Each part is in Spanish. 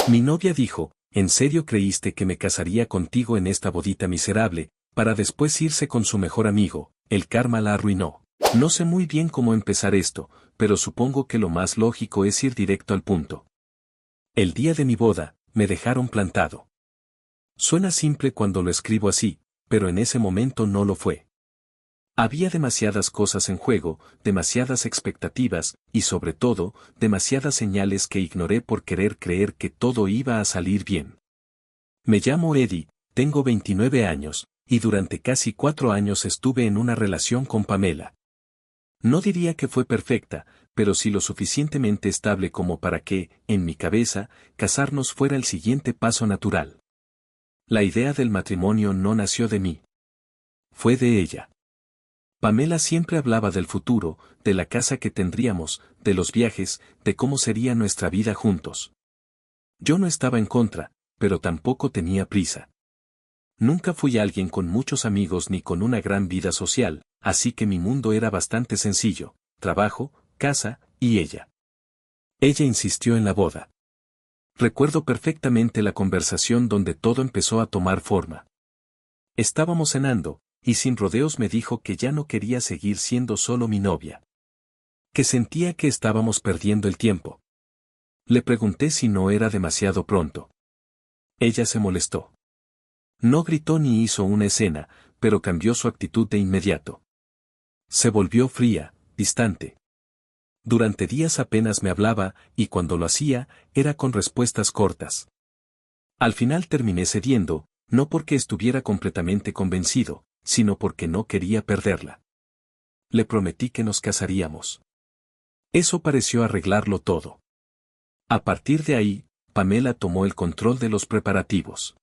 Mi novia dijo, ¿en serio creíste que me casaría contigo en esta bodita miserable, para después irse con su mejor amigo? El karma la arruinó. No sé muy bien cómo empezar esto, pero supongo que lo más lógico es ir directo al punto. El día de mi boda, me dejaron plantado. Suena simple cuando lo escribo así, pero en ese momento no lo fue. Había demasiadas cosas en juego, demasiadas expectativas, y sobre todo, demasiadas señales que ignoré por querer creer que todo iba a salir bien. Me llamo Eddie, tengo 29 años, y durante casi 4 años estuve en una relación con Pamela. No diría que fue perfecta, pero sí lo suficientemente estable como para que, en mi cabeza, casarnos fuera el siguiente paso natural. La idea del matrimonio no nació de mí. Fue de ella. Pamela siempre hablaba del futuro, de la casa que tendríamos, de los viajes, de cómo sería nuestra vida juntos. Yo no estaba en contra, pero tampoco tenía prisa. Nunca fui alguien con muchos amigos ni con una gran vida social, así que mi mundo era bastante sencillo: trabajo, casa, y ella. Ella insistió en la boda. Recuerdo perfectamente la conversación donde todo empezó a tomar forma. Estábamos cenando, y sin rodeos me dijo que ya no quería seguir siendo solo mi novia. Que sentía que estábamos perdiendo el tiempo. Le pregunté si no era demasiado pronto. Ella se molestó. No gritó ni hizo una escena, pero cambió su actitud de inmediato. Se volvió fría, distante. Durante días apenas me hablaba, y cuando lo hacía, era con respuestas cortas. Al final terminé cediendo, no porque estuviera completamente convencido, sino porque no quería perderla. Le prometí que nos casaríamos. Eso pareció arreglarlo todo. A partir de ahí, Pamela tomó el control de los preparativos.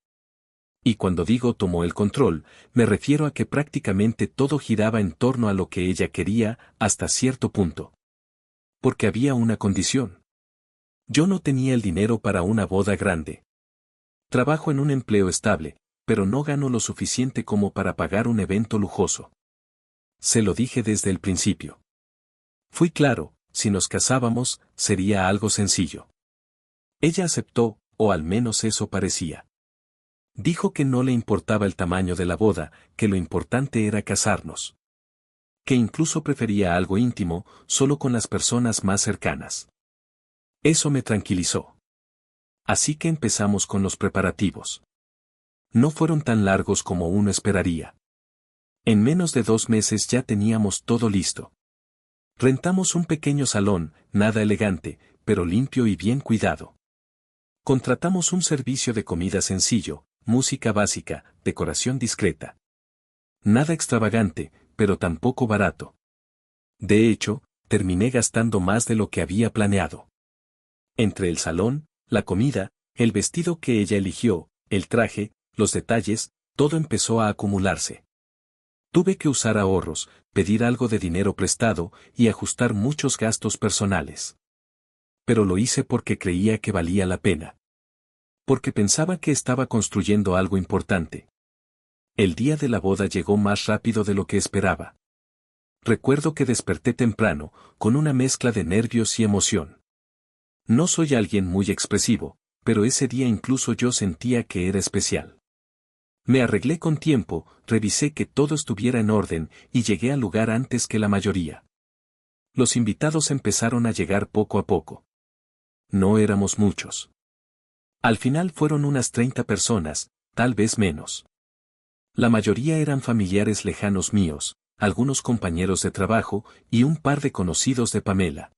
Y cuando digo tomó el control, me refiero a que prácticamente todo giraba en torno a lo que ella quería, hasta cierto punto. Porque había una condición. Yo no tenía el dinero para una boda grande. Trabajo en un empleo estable, pero no gano lo suficiente como para pagar un evento lujoso. Se lo dije desde el principio. Fui claro, si nos casábamos, sería algo sencillo. Ella aceptó, o al menos eso parecía. Dijo que no le importaba el tamaño de la boda, que lo importante era casarnos. Que incluso prefería algo íntimo, solo con las personas más cercanas. Eso me tranquilizó. Así que empezamos con los preparativos. No fueron tan largos como uno esperaría. En menos de 2 meses ya teníamos todo listo. Rentamos un pequeño salón, nada elegante, pero limpio y bien cuidado. Contratamos un servicio de comida sencillo, música básica, decoración discreta. Nada extravagante, pero tampoco barato. De hecho, terminé gastando más de lo que había planeado. Entre el salón, la comida, el vestido que ella eligió, el traje, los detalles, todo empezó a acumularse. Tuve que usar ahorros, pedir algo de dinero prestado y ajustar muchos gastos personales. Pero lo hice porque creía que valía la pena. Porque pensaba que estaba construyendo algo importante. El día de la boda llegó más rápido de lo que esperaba. Recuerdo que desperté temprano, con una mezcla de nervios y emoción. No soy alguien muy expresivo, pero ese día incluso yo sentía que era especial. Me arreglé con tiempo, revisé que todo estuviera en orden y llegué al lugar antes que la mayoría. Los invitados empezaron a llegar poco a poco. No éramos muchos. Al final fueron unas 30 personas, tal vez menos. La mayoría eran familiares lejanos míos, algunos compañeros de trabajo y un par de conocidos de Pamela.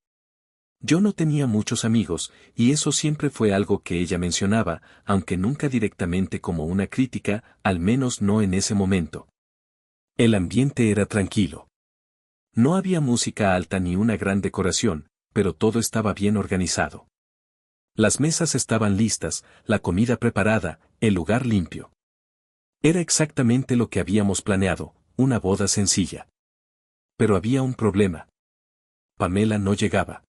Yo no tenía muchos amigos, y eso siempre fue algo que ella mencionaba, aunque nunca directamente como una crítica, al menos no en ese momento. El ambiente era tranquilo. No había música alta ni una gran decoración, pero todo estaba bien organizado. Las mesas estaban listas, la comida preparada, el lugar limpio. Era exactamente lo que habíamos planeado, una boda sencilla. Pero había un problema. Pamela no llegaba.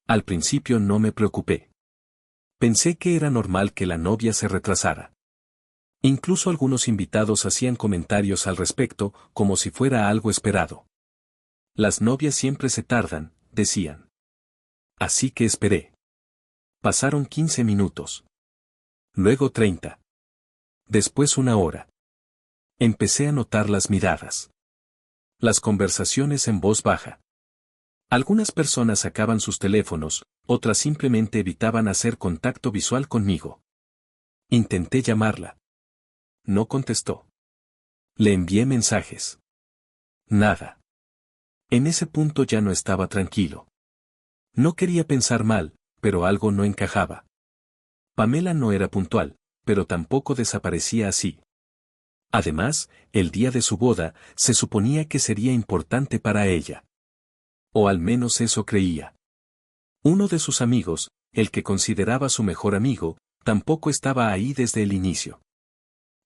Al principio no me preocupé. Pensé que era normal que la novia se retrasara. Incluso algunos invitados hacían comentarios al respecto, como si fuera algo esperado. Las novias siempre se tardan, decían. Así que esperé. Pasaron 15 minutos. Luego 30. Después 1 hora. Empecé a notar las miradas. Las conversaciones en voz baja. Algunas personas sacaban sus teléfonos, otras simplemente evitaban hacer contacto visual conmigo. Intenté llamarla. No contestó. Le envié mensajes. Nada. En ese punto ya no estaba tranquilo. No quería pensar mal, pero algo no encajaba. Pamela no era puntual, pero tampoco desaparecía así. Además, el día de su boda, se suponía que sería importante para ella. O al menos eso creía. Uno de sus amigos, el que consideraba su mejor amigo, tampoco estaba ahí desde el inicio.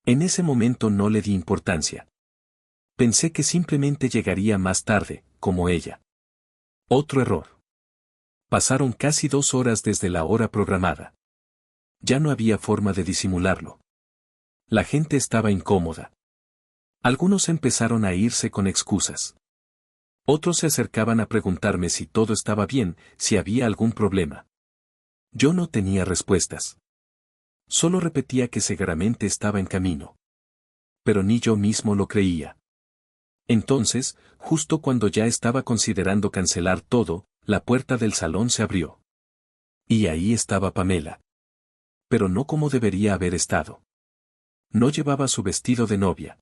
En ese momento no le di importancia. Pensé que simplemente llegaría más tarde, como ella. Otro error. Pasaron casi 2 horas desde la hora programada. Ya no había forma de disimularlo. La gente estaba incómoda. Algunos empezaron a irse con excusas. Otros se acercaban a preguntarme si todo estaba bien, si había algún problema. Yo no tenía respuestas. Solo repetía que seguramente estaba en camino. Pero ni yo mismo lo creía. Entonces, justo cuando ya estaba considerando cancelar todo, la puerta del salón se abrió. Y ahí estaba Pamela. Pero no como debería haber estado. No llevaba su vestido de novia.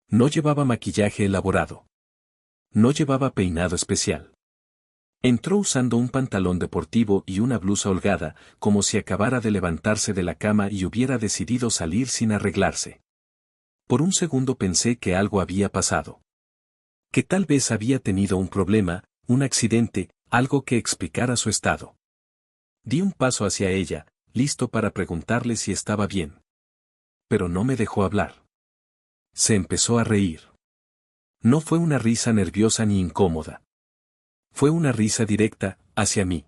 No llevaba maquillaje elaborado. No llevaba peinado especial. Entró usando un pantalón deportivo y una blusa holgada, como si acabara de levantarse de la cama y hubiera decidido salir sin arreglarse. Por un segundo pensé que algo había pasado. Que tal vez había tenido un problema, un accidente, algo que explicara su estado. Di un paso hacia ella, listo para preguntarle si estaba bien. Pero no me dejó hablar. Se empezó a reír. No fue una risa nerviosa ni incómoda. Fue una risa directa, hacia mí.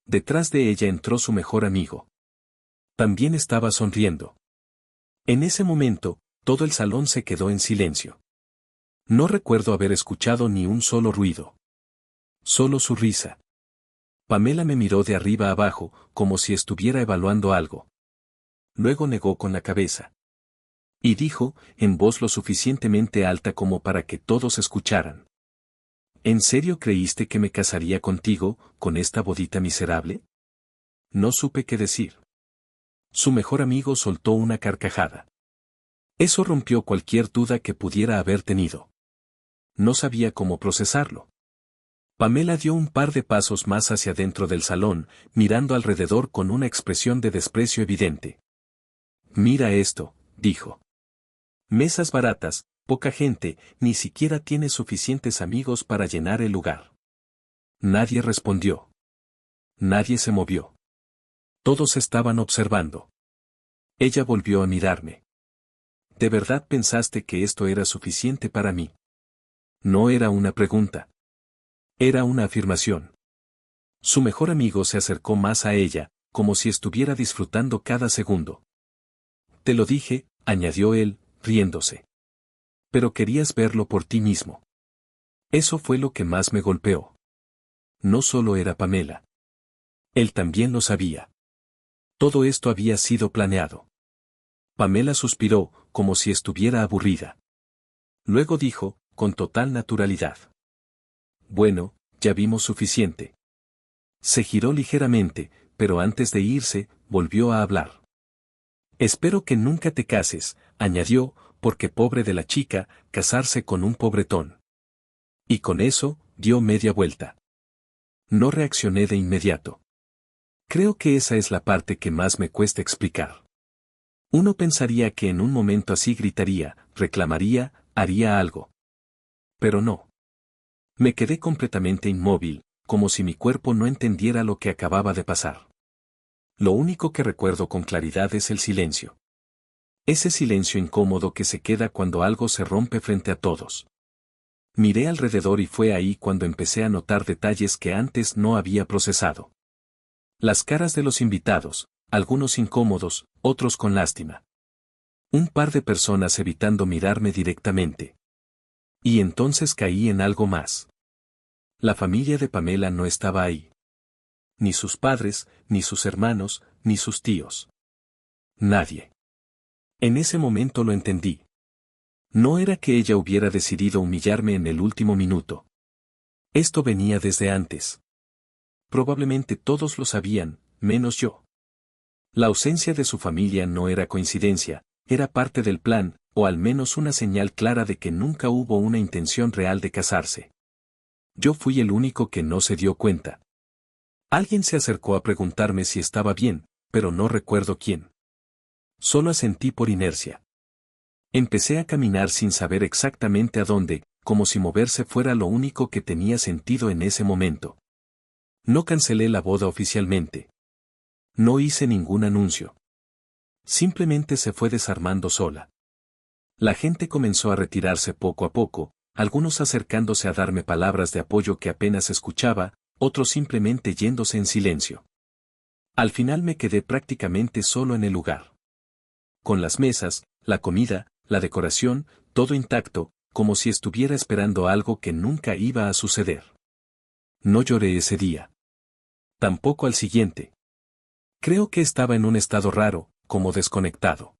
Detrás de ella entró su mejor amigo. También estaba sonriendo. En ese momento, todo el salón se quedó en silencio. No recuerdo haber escuchado ni un solo ruido. Solo su risa. Pamela me miró de arriba abajo, como si estuviera evaluando algo. Luego negó con la cabeza. Y dijo, en voz lo suficientemente alta como para que todos escucharan. ¿En serio creíste que me casaría contigo, con esta bodita miserable? No supe qué decir. Su mejor amigo soltó una carcajada. Eso rompió cualquier duda que pudiera haber tenido. No sabía cómo procesarlo. Pamela dio un par de pasos más hacia dentro del salón, mirando alrededor con una expresión de desprecio evidente. Mira esto, dijo. Mesas baratas, poca gente, ni siquiera tienes suficientes amigos para llenar el lugar. Nadie respondió. Nadie se movió. Todos estaban observando. Ella volvió a mirarme. ¿De verdad pensaste que esto era suficiente para mí? No era una pregunta. Era una afirmación. Su mejor amigo se acercó más a ella, como si estuviera disfrutando cada segundo. Te lo dije, añadió él, riéndose. Pero querías verlo por ti mismo. Eso fue lo que más me golpeó. No solo era Pamela. Él también lo sabía. Todo esto había sido planeado. Pamela suspiró, como si estuviera aburrida. Luego dijo, con total naturalidad. Bueno, ya vimos suficiente. Se giró ligeramente, pero antes de irse, volvió a hablar. Espero que nunca te cases, añadió, porque pobre de la chica, casarse con un pobretón. Y con eso, dio media vuelta. No reaccioné de inmediato. Creo que esa es la parte que más me cuesta explicar. Uno pensaría que en un momento así gritaría, reclamaría, haría algo. Pero no. Me quedé completamente inmóvil, como si mi cuerpo no entendiera lo que acababa de pasar. Lo único que recuerdo con claridad es el silencio. Ese silencio incómodo que se queda cuando algo se rompe frente a todos. Miré alrededor y fue ahí cuando empecé a notar detalles que antes no había procesado. Las caras de los invitados, algunos incómodos, otros con lástima. Un par de personas evitando mirarme directamente. Y entonces caí en algo más. La familia de Pamela no estaba ahí. Ni sus padres, ni sus hermanos, ni sus tíos. Nadie. En ese momento lo entendí. No era que ella hubiera decidido humillarme en el último minuto. Esto venía desde antes. Probablemente todos lo sabían, menos yo. La ausencia de su familia no era coincidencia, era parte del plan, o al menos una señal clara de que nunca hubo una intención real de casarse. Yo fui el único que no se dio cuenta. Alguien se acercó a preguntarme si estaba bien, pero no recuerdo quién. Solo asentí por inercia. Empecé a caminar sin saber exactamente a dónde, como si moverse fuera lo único que tenía sentido en ese momento. No cancelé la boda oficialmente. No hice ningún anuncio. Simplemente se fue desarmando sola. La gente comenzó a retirarse poco a poco, algunos acercándose a darme palabras de apoyo que apenas escuchaba, otros simplemente yéndose en silencio. Al final me quedé prácticamente solo en el lugar. Con las mesas, la comida, la decoración, todo intacto, como si estuviera esperando algo que nunca iba a suceder. No lloré ese día. Tampoco al siguiente. Creo que estaba en un estado raro, como desconectado.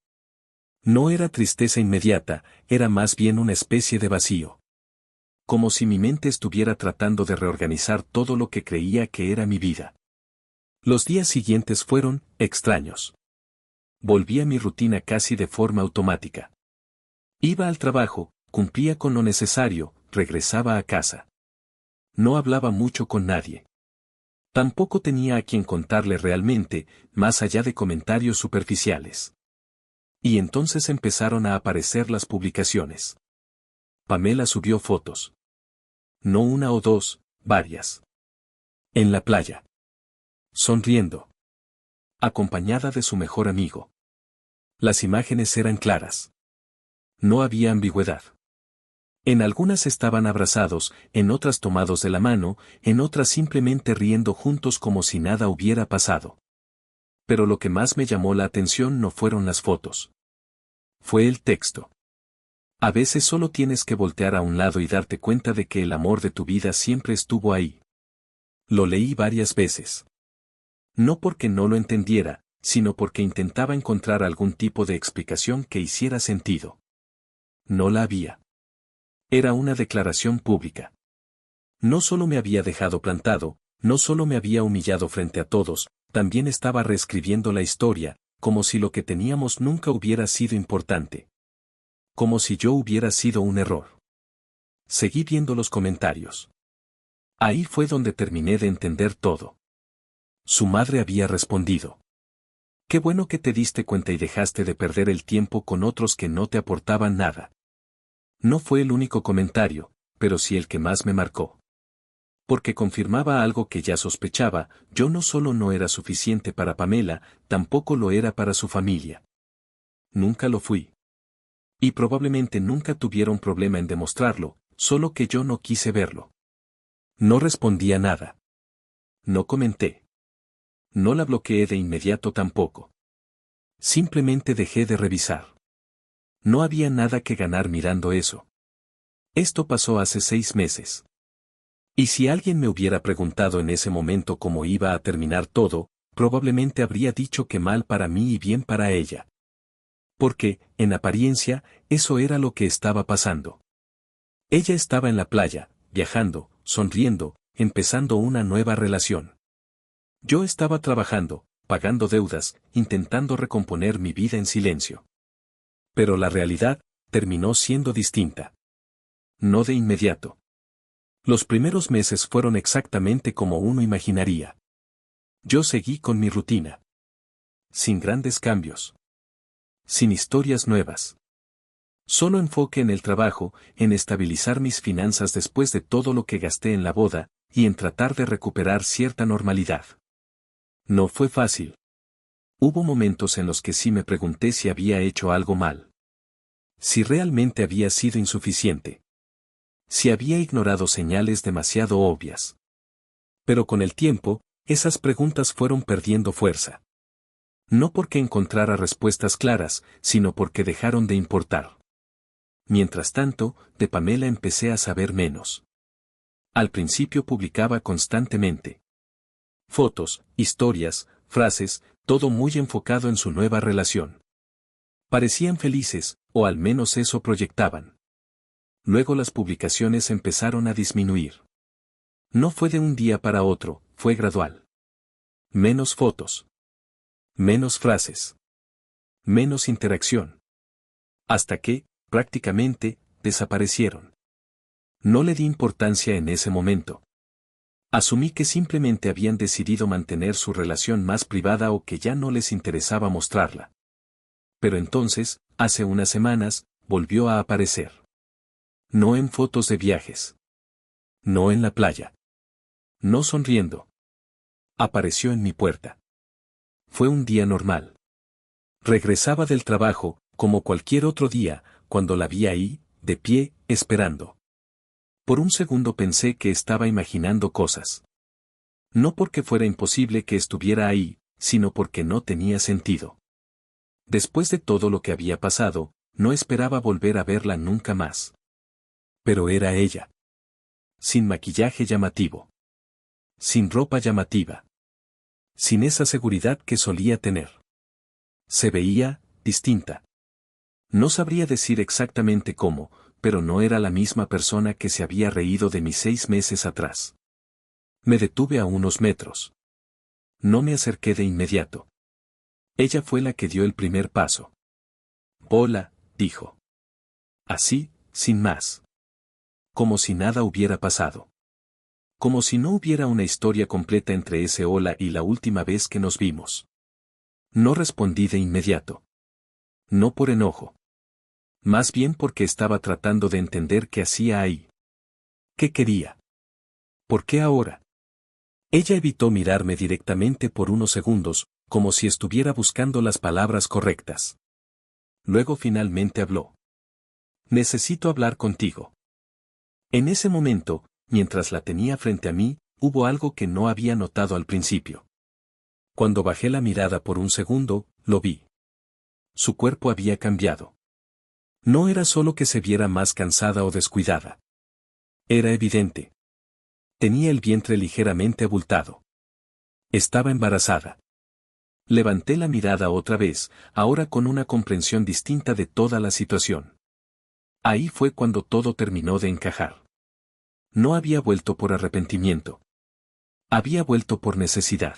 No era tristeza inmediata, era más bien una especie de vacío. Como si mi mente estuviera tratando de reorganizar todo lo que creía que era mi vida. Los días siguientes fueron extraños. Volví a mi rutina casi de forma automática. Iba al trabajo, cumplía con lo necesario, regresaba a casa. No hablaba mucho con nadie. Tampoco tenía a quien contarle realmente, más allá de comentarios superficiales. Y entonces empezaron a aparecer las publicaciones. Pamela subió fotos. No una o dos, varias. En la playa. Sonriendo. Acompañada de su mejor amigo. Las imágenes eran claras. No había ambigüedad. En algunas estaban abrazados, en otras tomados de la mano, en otras simplemente riendo juntos como si nada hubiera pasado. Pero lo que más me llamó la atención no fueron las fotos. Fue el texto. A veces solo tienes que voltear a un lado y darte cuenta de que el amor de tu vida siempre estuvo ahí. Lo leí varias veces. No porque no lo entendiera, sino porque intentaba encontrar algún tipo de explicación que hiciera sentido. No la había. Era una declaración pública. No solo me había dejado plantado, no solo me había humillado frente a todos, también estaba reescribiendo la historia, como si lo que teníamos nunca hubiera sido importante. Como si yo hubiera sido un error. Seguí viendo los comentarios. Ahí fue donde terminé de entender todo. Su madre había respondido. Qué bueno que te diste cuenta y dejaste de perder el tiempo con otros que no te aportaban nada. No fue el único comentario, pero sí el que más me marcó. Porque confirmaba algo que ya sospechaba, yo no solo no era suficiente para Pamela, tampoco lo era para su familia. Nunca lo fui. Y probablemente nunca tuvieron problema en demostrarlo, solo que yo no quise verlo. No respondía nada. No comenté. No la bloqueé de inmediato tampoco. Simplemente dejé de revisar. No había nada que ganar mirando eso. Esto pasó hace 6 meses. Y si alguien me hubiera preguntado en ese momento cómo iba a terminar todo, probablemente habría dicho que mal para mí y bien para ella. Porque, en apariencia, eso era lo que estaba pasando. Ella estaba en la playa, viajando, sonriendo, empezando una nueva relación. Yo estaba trabajando, pagando deudas, intentando recomponer mi vida en silencio. Pero la realidad terminó siendo distinta. No de inmediato. Los primeros meses fueron exactamente como uno imaginaría. Yo seguí con mi rutina. Sin grandes cambios. Sin historias nuevas. Solo enfoque en el trabajo, en estabilizar mis finanzas después de todo lo que gasté en la boda, y en tratar de recuperar cierta normalidad. No fue fácil. Hubo momentos en los que sí me pregunté si había hecho algo mal. Si realmente había sido insuficiente. Si había ignorado señales demasiado obvias. Pero con el tiempo, esas preguntas fueron perdiendo fuerza. No porque encontrara respuestas claras, sino porque dejaron de importar. Mientras tanto, de Pamela empecé a saber menos. Al principio publicaba constantemente. Fotos, historias, frases, todo muy enfocado en su nueva relación. Parecían felices, o al menos eso proyectaban. Luego las publicaciones empezaron a disminuir. No fue de un día para otro, fue gradual. Menos fotos. Menos frases. Menos interacción. Hasta que, prácticamente, desaparecieron. No le di importancia en ese momento. Asumí que simplemente habían decidido mantener su relación más privada o que ya no les interesaba mostrarla. Pero entonces, hace unas semanas, volvió a aparecer. No en fotos de viajes. No en la playa. No sonriendo. Apareció en mi puerta. Fue un día normal. Regresaba del trabajo, como cualquier otro día, cuando la vi ahí, de pie, esperando. Por un segundo pensé que estaba imaginando cosas. No porque fuera imposible que estuviera ahí, sino porque no tenía sentido. Después de todo lo que había pasado, no esperaba volver a verla nunca más. Pero era ella. Sin maquillaje llamativo. Sin ropa llamativa. Sin esa seguridad que solía tener. Se veía, distinta. No sabría decir exactamente cómo, pero no era la misma persona que se había reído de mí 6 meses atrás. Me detuve a unos metros. No me acerqué de inmediato. Ella fue la que dio el primer paso. Hola, dijo. Así, sin más. Como si nada hubiera pasado. Como si no hubiera una historia completa entre ese hola y la última vez que nos vimos. No respondí de inmediato. No por enojo. Más bien porque estaba tratando de entender qué hacía ahí. ¿Qué quería? ¿Por qué ahora? Ella evitó mirarme directamente por unos segundos, como si estuviera buscando las palabras correctas. Luego finalmente habló. Necesito hablar contigo. En ese momento, mientras la tenía frente a mí, hubo algo que no había notado al principio. Cuando bajé la mirada por un segundo, lo vi. Su cuerpo había cambiado. No era solo que se viera más cansada o descuidada. Era evidente. Tenía el vientre ligeramente abultado. Estaba embarazada. Levanté la mirada otra vez, ahora con una comprensión distinta de toda la situación. Ahí fue cuando todo terminó de encajar. No había vuelto por arrepentimiento. Había vuelto por necesidad.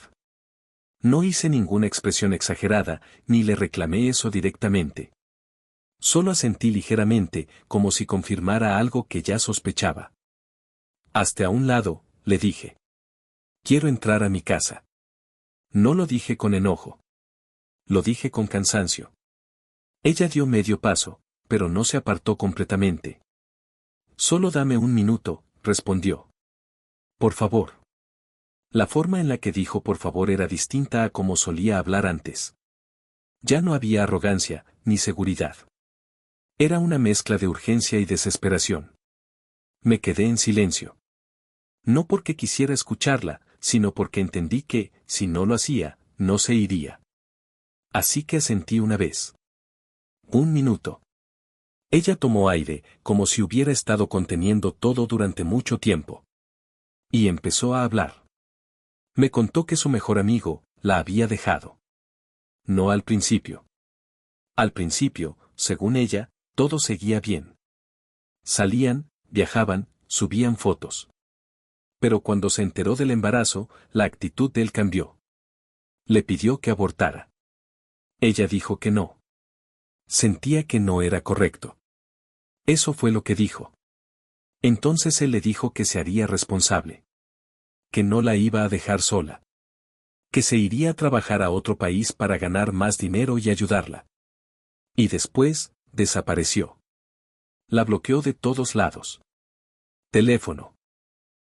No hice ninguna expresión exagerada, ni le reclamé eso directamente. Solo asentí ligeramente, como si confirmara algo que ya sospechaba. Hazte a un lado, le dije. Quiero entrar a mi casa. No lo dije con enojo. Lo dije con cansancio. Ella dio medio paso, pero no se apartó completamente. Solo dame un minuto, respondió. Por favor. La forma en la que dijo por favor era distinta a como solía hablar antes. Ya no había arrogancia, ni seguridad. Era una mezcla de urgencia y desesperación. Me quedé en silencio. No porque quisiera escucharla, sino porque entendí que, si no lo hacía, no se iría. Así que asentí una vez. Un minuto. Ella tomó aire, como si hubiera estado conteniendo todo durante mucho tiempo. Y empezó a hablar. Me contó que su mejor amigo la había dejado. No al principio. Al principio, según ella, todo seguía bien. Salían, viajaban, subían fotos. Pero cuando se enteró del embarazo, la actitud de él cambió. Le pidió que abortara. Ella dijo que no. Sentía que no era correcto. Eso fue lo que dijo. Entonces él le dijo que se haría responsable. Que no la iba a dejar sola. Que se iría a trabajar a otro país para ganar más dinero y ayudarla. Y después, desapareció. La bloqueó de todos lados. Teléfono.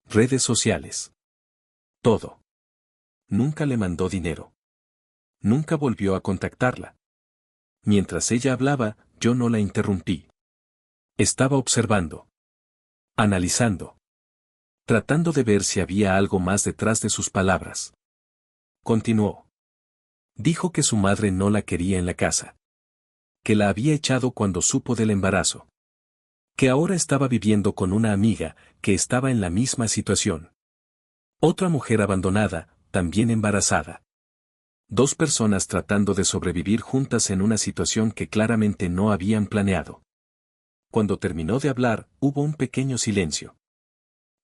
Redes sociales. Todo. Nunca le mandó dinero. Nunca volvió a contactarla. Mientras ella hablaba, yo no la interrumpí. Estaba observando. Analizando. Tratando de ver si había algo más detrás de sus palabras. Continuó. Dijo que su madre no la quería en la casa. Que la había echado cuando supo del embarazo. Que ahora estaba viviendo con una amiga, que estaba en la misma situación. Otra mujer abandonada, también embarazada. Dos personas tratando de sobrevivir juntas en una situación que claramente no habían planeado. Cuando terminó de hablar, hubo un pequeño silencio.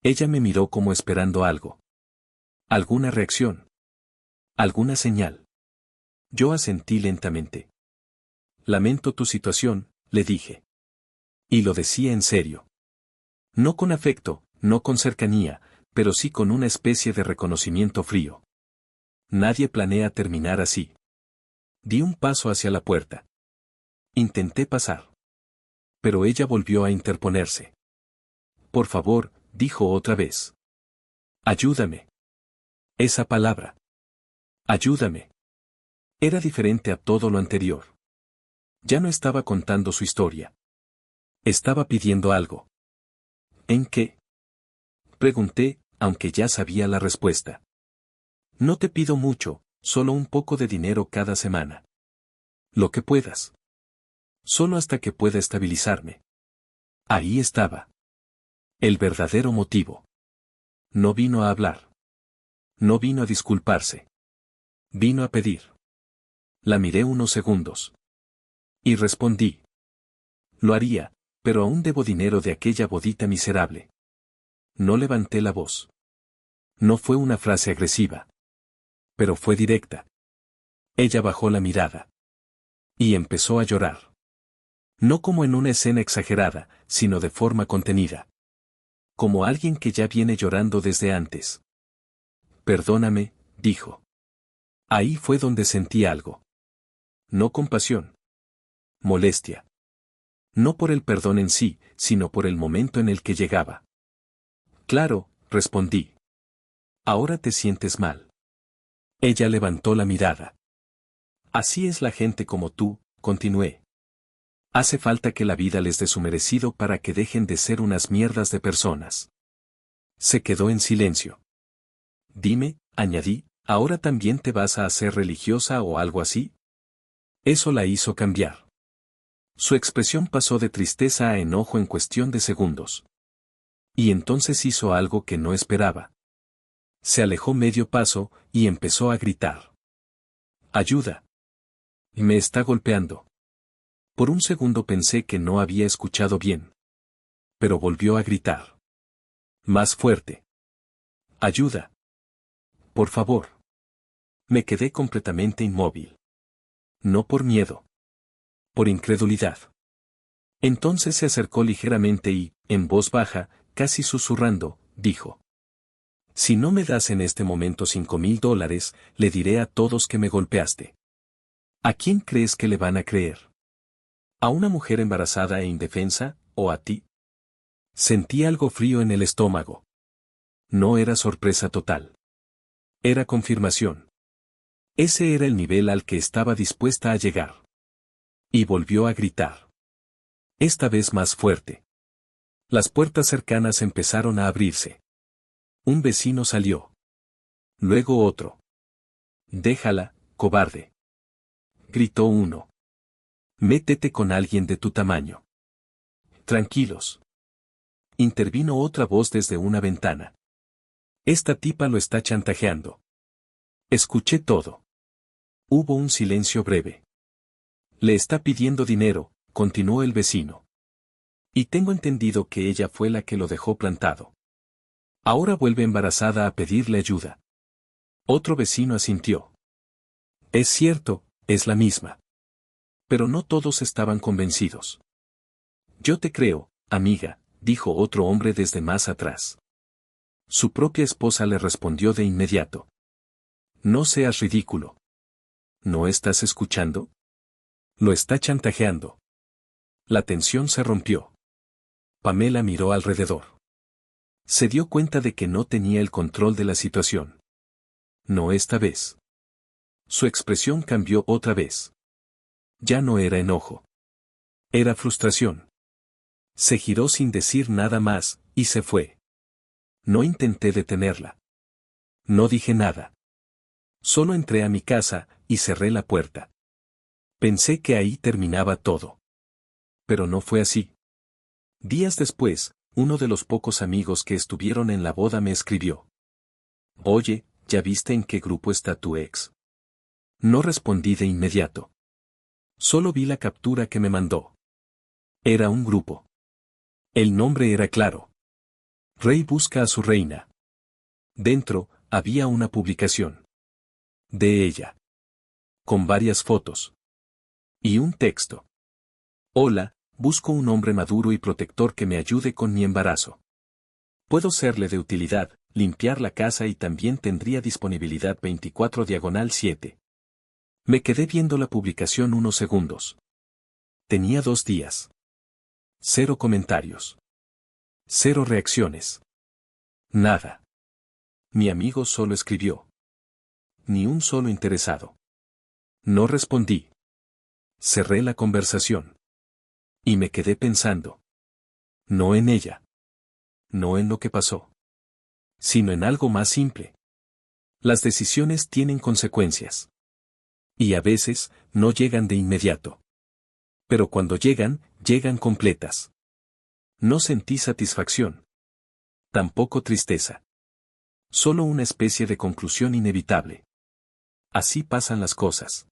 Ella me miró como esperando algo. ¿Alguna reacción? ¿Alguna señal? Yo asentí lentamente. Lamento tu situación, le dije. Y lo decía en serio. No con afecto, no con cercanía, pero sí con una especie de reconocimiento frío. Nadie planea terminar así. Di un paso hacia la puerta. Intenté pasar. Pero ella volvió a interponerse. Por favor, dijo otra vez. Ayúdame. Esa palabra. Ayúdame. Era diferente a todo lo anterior. Ya no estaba contando su historia. Estaba pidiendo algo. ¿En qué? Pregunté, aunque ya sabía la respuesta. No te pido mucho, solo un poco de dinero cada semana. Lo que puedas. Solo hasta que pueda estabilizarme. Ahí estaba. El verdadero motivo. No vino a hablar. No vino a disculparse. Vino a pedir. La miré unos segundos. Y respondí. Lo haría, pero aún debo dinero de aquella bodita miserable. No levanté la voz. No fue una frase agresiva. Pero fue directa. Ella bajó la mirada. Y empezó a llorar. No como en una escena exagerada, sino de forma contenida. Como alguien que ya viene llorando desde antes. Perdóname, dijo. Ahí fue donde sentí algo. No compasión. Molestia. No por el perdón en sí, sino por el momento en el que llegaba. Claro, respondí. Ahora te sientes mal. Ella levantó la mirada. Así es la gente como tú, continué. Hace falta que la vida les dé su merecido para que dejen de ser unas mierdas de personas. Se quedó en silencio. Dime, añadí, ¿ahora también te vas a hacer religiosa o algo así? Eso la hizo cambiar. Su expresión pasó de tristeza a enojo en cuestión de segundos. Y entonces hizo algo que no esperaba. Se alejó medio paso y empezó a gritar. ¡Ayuda! Me está golpeando. Por un segundo pensé que no había escuchado bien. Pero volvió a gritar. Más fuerte. ¡Ayuda! Por favor. Me quedé completamente inmóvil. No por miedo. Por incredulidad. Entonces se acercó ligeramente y, en voz baja, casi susurrando, dijo. Si no me das en este momento $5,000, le diré a todos que me golpeaste. ¿A quién crees que le van a creer? ¿A una mujer embarazada e indefensa, o a ti? Sentí algo frío en el estómago. No era sorpresa total. Era confirmación. Ese era el nivel al que estaba dispuesta a llegar. Y volvió a gritar. Esta vez más fuerte. Las puertas cercanas empezaron a abrirse. Un vecino salió. Luego otro. Déjala, cobarde. Gritó uno. Métete con alguien de tu tamaño. Tranquilos. Intervino otra voz desde una ventana. Esta tipa lo está chantajeando. Escuché todo. Hubo un silencio breve. Le está pidiendo dinero, continuó el vecino. Y tengo entendido que ella fue la que lo dejó plantado. Ahora vuelve embarazada a pedirle ayuda. Otro vecino asintió. Es cierto, es la misma. Pero no todos estaban convencidos. Yo te creo, amiga, dijo otro hombre desde más atrás. Su propia esposa le respondió de inmediato. No seas ridículo. ¿No estás escuchando? Lo está chantajeando. La tensión se rompió. Pamela miró alrededor. Se dio cuenta de que no tenía el control de la situación. No esta vez. Su expresión cambió otra vez. Ya no era enojo. Era frustración. Se giró sin decir nada más, y se fue. No intenté detenerla. No dije nada. Solo entré a mi casa, y cerré la puerta. Pensé que ahí terminaba todo. Pero no fue así. Días después, uno de los pocos amigos que estuvieron en la boda me escribió. Oye, ¿ya viste en qué grupo está tu ex? No respondí de inmediato. Solo vi la captura que me mandó. Era un grupo. El nombre era claro. Rey busca a su reina. Dentro, había una publicación. De ella. Con varias fotos. Y un texto. Hola, busco un hombre maduro y protector que me ayude con mi embarazo. Puedo serle de utilidad, limpiar la casa y también tendría disponibilidad 24/7. Me quedé viendo la publicación unos segundos. Tenía 2 días. 0 comentarios. 0 reacciones. Nada. Mi amigo solo escribió. Ni un solo interesado. No respondí. Cerré la conversación. Y me quedé pensando. No en ella. No en lo que pasó. Sino en algo más simple. Las decisiones tienen consecuencias. Y a veces, no llegan de inmediato. Pero cuando llegan, llegan completas. No sentí satisfacción. Tampoco tristeza. Solo una especie de conclusión inevitable. Así pasan las cosas.